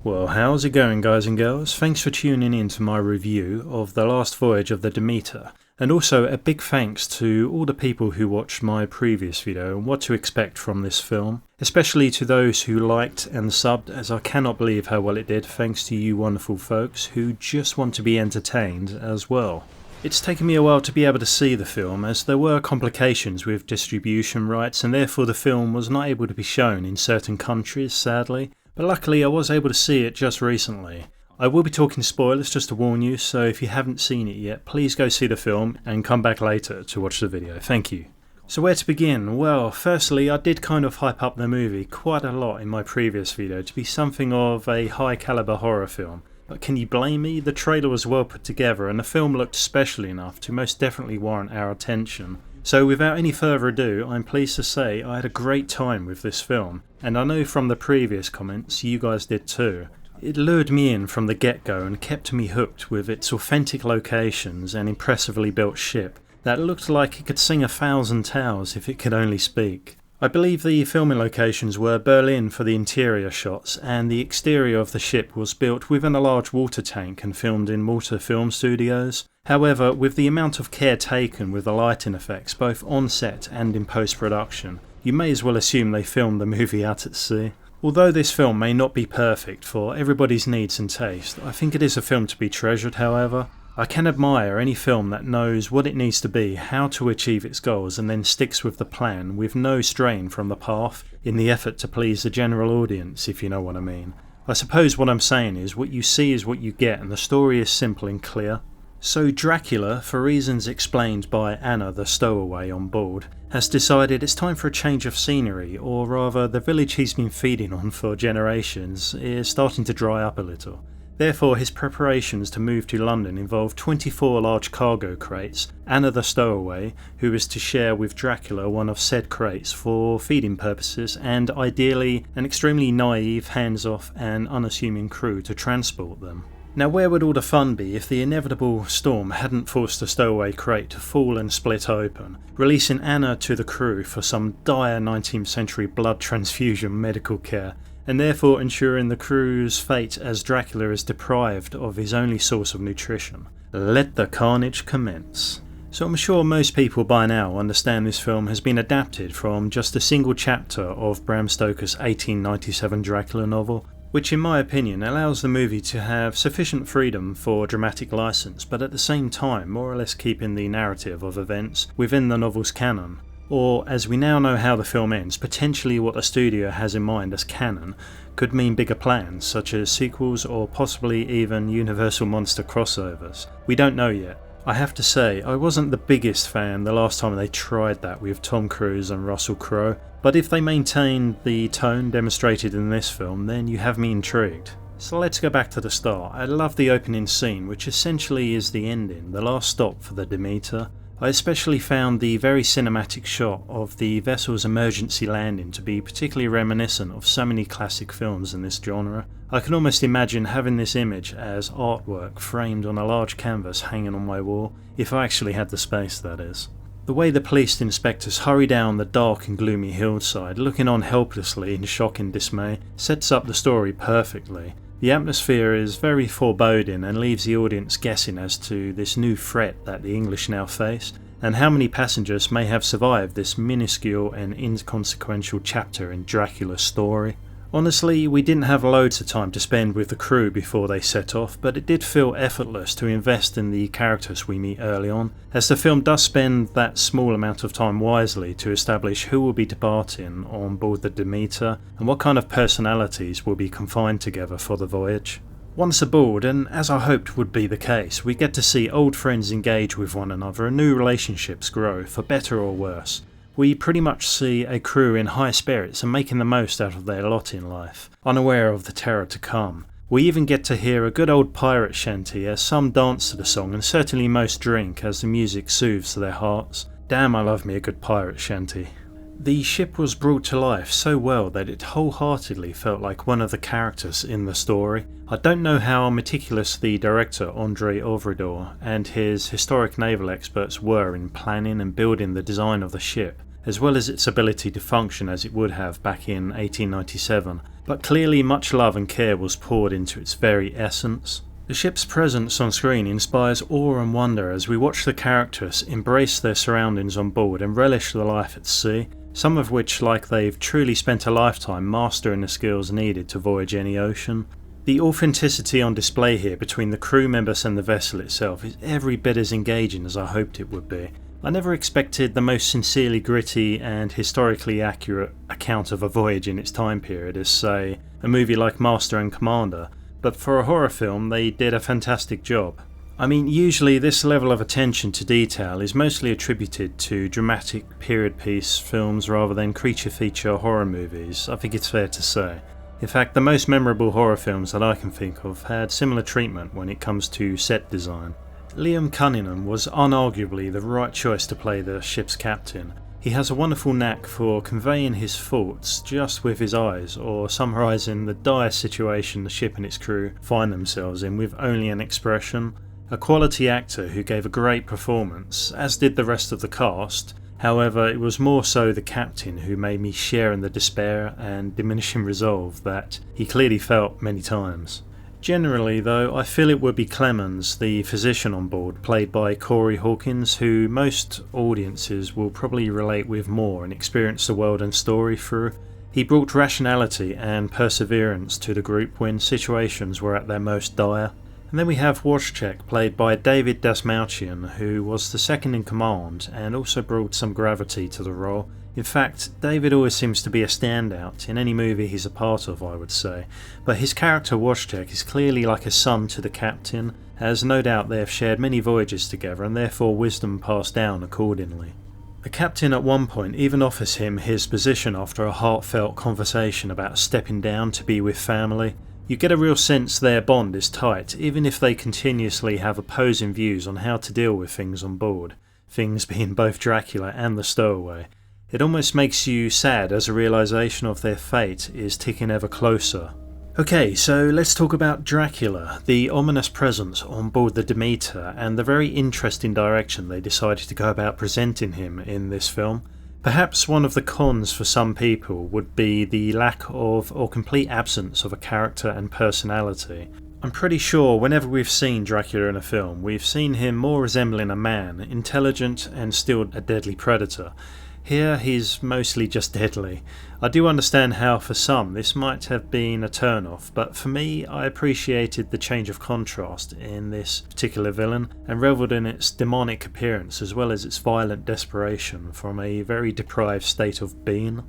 Well, how's it going, guys and girls? Thanks for tuning in to my review of The Last Voyage of the Demeter, and also a big thanks to all the people who watched my previous video and what to expect from this film, especially to those who liked and subbed, as I cannot believe how well it did, thanks to you wonderful folks who just want to be entertained as well. It's taken me a while to be able to see the film, as there were complications with distribution rights and therefore the film was not able to be shown in certain countries, sadly. But luckily I was able to see it just recently. I will be talking spoilers just to warn you, so if you haven't seen it yet, please go see the film and come back later to watch the video. Thank you. So where to begin? Well, firstly, I did kind of hype up the movie quite a lot in my previous video to be something of a high caliber horror film. But can you blame me? The trailer was well put together and the film looked special enough to most definitely warrant our attention. So without any further ado, I'm pleased to say I had a great time with this film, and I know from the previous comments you guys did too. It lured me in from the get-go and kept me hooked with its authentic locations and impressively built ship that looked like it could sing 1,000 tales if it could only speak. I believe the filming locations were Berlin for the interior shots, and the exterior of the ship was built within a large water tank and filmed in Malta Film Studios. However, with the amount of care taken with the lighting effects both on set and in post-production, you may as well assume they filmed the movie out at sea. Although this film may not be perfect for everybody's needs and taste, I think it is a film to be treasured. However, I can admire any film that knows what it needs to be, how to achieve its goals, and then sticks with the plan with no strain from the path in the effort to please the general audience, if you know what I mean. I suppose what I'm saying is what you see is what you get, and the story is simple and clear. So Dracula, for reasons explained by Anna the stowaway on board, has decided it's time for a change of scenery, or rather the village he's been feeding on for generations is starting to dry up a little. Therefore his preparations to move to London involve 24 large cargo crates, Anna the stowaway, who is to share with Dracula one of said crates for feeding purposes, and ideally an extremely naive, hands-off and unassuming crew to transport them. Now where would all the fun be if the inevitable storm hadn't forced the stowaway crate to fall and split open, releasing Anna to the crew for some dire 19th century blood transfusion medical care, and therefore ensuring the crew's fate as Dracula is deprived of his only source of nutrition. Let the carnage commence. So I'm sure most people by now understand this film has been adapted from just a single chapter of Bram Stoker's 1897 Dracula novel, which in my opinion allows the movie to have sufficient freedom for dramatic license, but at the same time more or less keeping the narrative of events within the novel's canon. Or, as we now know how the film ends, potentially what the studio has in mind as canon could mean bigger plans, such as sequels or possibly even Universal Monster crossovers. We don't know yet. I have to say, I wasn't the biggest fan the last time they tried that with Tom Cruise and Russell Crowe, but if they maintained the tone demonstrated in this film, then you have me intrigued. So let's go back to the start. I love the opening scene, which essentially is the ending, the last stop for the Demeter. I especially found the very cinematic shot of the vessel's emergency landing to be particularly reminiscent of so many classic films in this genre. I can almost imagine having this image as artwork framed on a large canvas hanging on my wall, if I actually had the space, that is. The way the police inspectors hurry down the dark and gloomy hillside, looking on helplessly in shock and dismay, sets up the story perfectly. The atmosphere is very foreboding and leaves the audience guessing as to this new threat that the English now face, and how many passengers may have survived this minuscule and inconsequential chapter in Dracula's story. Honestly, we didn't have loads of time to spend with the crew before they set off, but it did feel effortless to invest in the characters we meet early on, as the film does spend that small amount of time wisely to establish who will be departing on board the Demeter and what kind of personalities will be confined together for the voyage. Once aboard, and as I hoped would be the case, we get to see old friends engage with one another and new relationships grow, for better or worse. We pretty much see a crew in high spirits and making the most out of their lot in life, unaware of the terror to come. We even get to hear a good old pirate shanty as some dance to the song, and certainly most drink as the music soothes their hearts. Damn, I love me a good pirate shanty. The ship was brought to life so well that it wholeheartedly felt like one of the characters in the story. I don't know how meticulous the director André Ovredor and his historic naval experts were in planning and building the design of the ship, as well as its ability to function as it would have back in 1897, but clearly much love and care was poured into its very essence. The ship's presence on screen inspires awe and wonder as we watch the characters embrace their surroundings on board and relish the life at sea, some of which like they've truly spent a lifetime mastering the skills needed to voyage any ocean. The authenticity on display here between the crew members and the vessel itself is every bit as engaging as I hoped it would be. I never expected the most sincerely gritty and historically accurate account of a voyage in its time period as, say, a movie like Master and Commander, but for a horror film they did a fantastic job. I mean, usually this level of attention to detail is mostly attributed to dramatic period piece films rather than creature feature horror movies, I think it's fair to say. In fact, the most memorable horror films that I can think of had similar treatment when it comes to set design. Liam Cunningham was unarguably the right choice to play the ship's captain. He has a wonderful knack for conveying his thoughts just with his eyes, or summarising the dire situation the ship and its crew find themselves in with only an expression. A quality actor who gave a great performance, as did the rest of the cast. However, it was more so the captain who made me share in the despair and diminishing resolve that he clearly felt many times. Generally though, I feel it would be Clemens, the physician on board, played by Corey Hawkins, who most audiences will probably relate with more and experience the world and story through. He brought rationality and perseverance to the group when situations were at their most dire. And then we have Wojciech, played by David Dasmalchian, who was the second in command and also brought some gravity to the role. In fact, David always seems to be a standout in any movie he's a part of, I would say, but his character Wojciech is clearly like a son to the captain, as no doubt they have shared many voyages together and therefore wisdom passed down accordingly. The captain at one point even offers him his position after a heartfelt conversation about stepping down to be with family. You get a real sense their bond is tight, even if they continuously have opposing views on how to deal with things on board, things being both Dracula and the stowaway. It almost makes you sad as a realisation of their fate is ticking ever closer. Okay, so let's talk about Dracula, the ominous presence on board the Demeter, and the very interesting direction they decided to go about presenting him in this film. Perhaps one of the cons for some people would be the lack of or complete absence of a character and personality. I'm pretty sure whenever we've seen Dracula in a film, we've seen him more resembling a man, intelligent and still a deadly predator. Here he's mostly just deadly. I do understand how for some this might have been a turn-off, but for me I appreciated the change of contrast in this particular villain and revelled in its demonic appearance as well as its violent desperation from a very deprived state of being.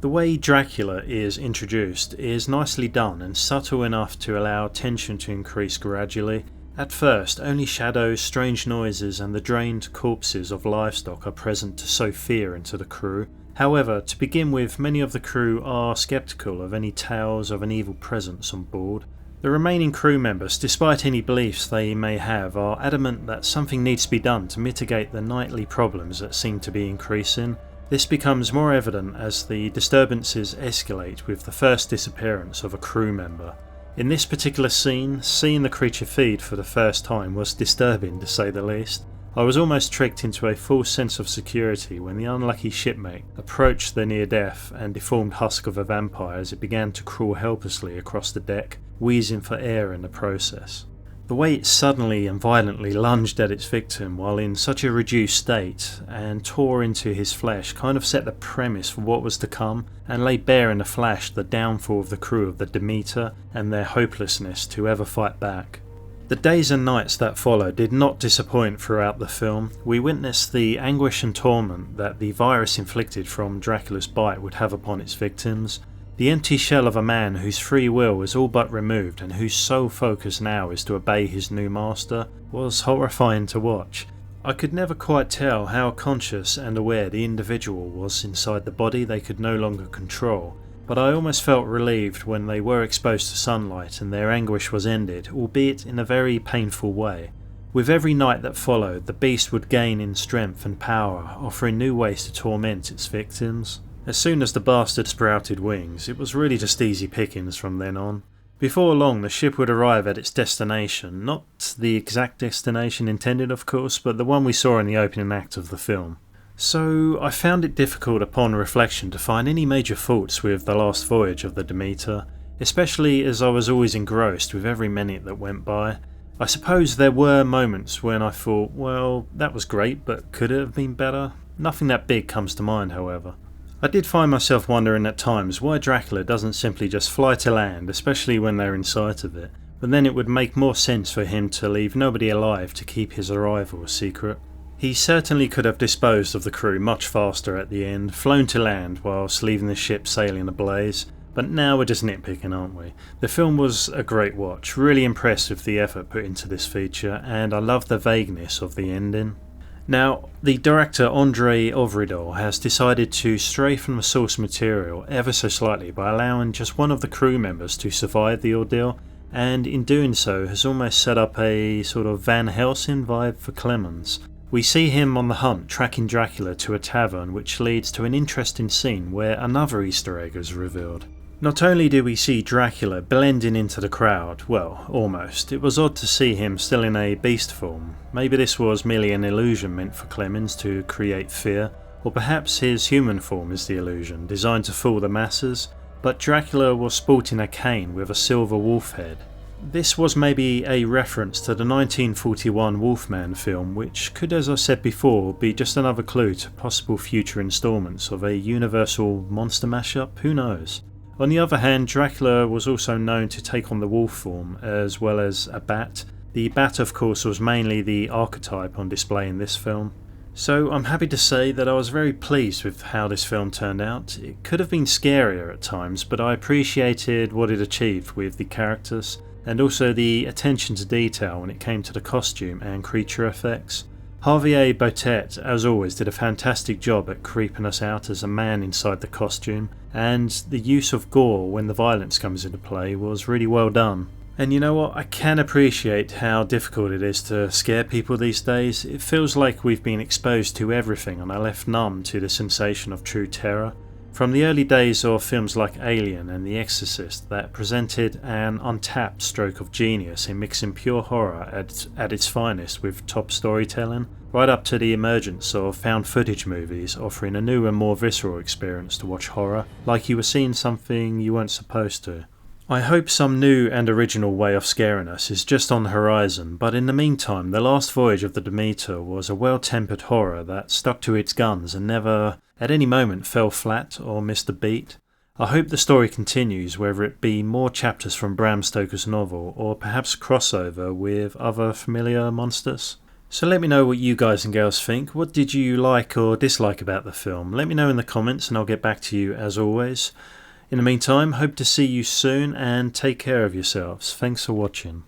The way Dracula is introduced is nicely done and subtle enough to allow tension to increase gradually. At first, only shadows, strange noises and the drained corpses of livestock are present to sow fear into the crew. However, to begin with, many of the crew are sceptical of any tales of an evil presence on board. The remaining crew members, despite any beliefs they may have, are adamant that something needs to be done to mitigate the nightly problems that seem to be increasing. This becomes more evident as the disturbances escalate with the first disappearance of a crew member. In this particular scene, seeing the creature feed for the first time was disturbing to say the least. I was almost tricked into a false sense of security when the unlucky shipmate approached the near-death and deformed husk of a vampire as it began to crawl helplessly across the deck, wheezing for air in the process. The way it suddenly and violently lunged at its victim while in such a reduced state and tore into his flesh kind of set the premise for what was to come and laid bare in a flash the downfall of the crew of the Demeter and their hopelessness to ever fight back. The days and nights that followed did not disappoint throughout the film. We witnessed the anguish and torment that the virus inflicted from Dracula's bite would have upon its victims. The empty shell of a man whose free will is all but removed and whose sole focus now is to obey his new master was horrifying to watch. I could never quite tell how conscious and aware the individual was inside the body they could no longer control, but I almost felt relieved when they were exposed to sunlight and their anguish was ended, albeit in a very painful way. With every night that followed, the beast would gain in strength and power, offering new ways to torment its victims. As soon as the bastard sprouted wings, it was really just easy pickings from then on. Before long the ship would arrive at its destination, not the exact destination intended of course, but the one we saw in the opening act of the film. So I found it difficult upon reflection to find any major faults with the last voyage of the Demeter, especially as I was always engrossed with every minute that went by. I suppose there were moments when I thought, well, that was great, but could it have been better? Nothing that big comes to mind, however. I did find myself wondering at times why Dracula doesn't simply just fly to land, especially when they're in sight of it, but then it would make more sense for him to leave nobody alive to keep his arrival a secret. He certainly could have disposed of the crew much faster at the end, flown to land whilst leaving the ship sailing ablaze, but now we're just nitpicking, aren't we? The film was a great watch, really impressed with the effort put into this feature, and I love the vagueness of the ending. Now, the director Andrei Ovridol has decided to stray from the source material ever so slightly by allowing just one of the crew members to survive the ordeal, and in doing so has almost set up a sort of Van Helsing vibe for Clemens. We see him on the hunt tracking Dracula to a tavern, which leads to an interesting scene where another Easter egg is revealed. Not only do we see Dracula blending into the crowd, well, almost, it was odd to see him still in a beast form. Maybe this was merely an illusion meant for Clemens to create fear, or perhaps his human form is the illusion, designed to fool the masses, but Dracula was sporting a cane with a silver wolf head. This was maybe a reference to the 1941 Wolfman film, which could, as I said before, be just another clue to possible future instalments of a universal monster mashup, who knows. On the other hand, Dracula was also known to take on the wolf form, as well as a bat. The bat, of course, was mainly the archetype on display in this film. So I'm happy to say that I was very pleased with how this film turned out. It could have been scarier at times, but I appreciated what it achieved with the characters, and also the attention to detail when it came to the costume and creature effects. Javier Botet, as always, did a fantastic job at creeping us out as a man inside the costume, and the use of gore when the violence comes into play was really well done. And you know what, I can appreciate how difficult it is to scare people these days. It feels like we've been exposed to everything and are left numb to the sensation of true terror. From the early days of films like Alien and The Exorcist that presented an untapped stroke of genius in mixing pure horror at its finest with top storytelling, right up to the emergence of found footage movies offering a new and more visceral experience to watch horror, like you were seeing something you weren't supposed to. I hope some new and original way of scaring us is just on the horizon, but in the meantime, The Last Voyage of the Demeter was a well-tempered horror that stuck to its guns and never, at any moment, fell flat or missed a beat. I hope the story continues, whether it be more chapters from Bram Stoker's novel, or perhaps crossover with other familiar monsters. So let me know what you guys and girls think. What did you like or dislike about the film? Let me know in the comments and I'll get back to you as always. In the meantime, hope to see you soon and take care of yourselves. Thanks for watching.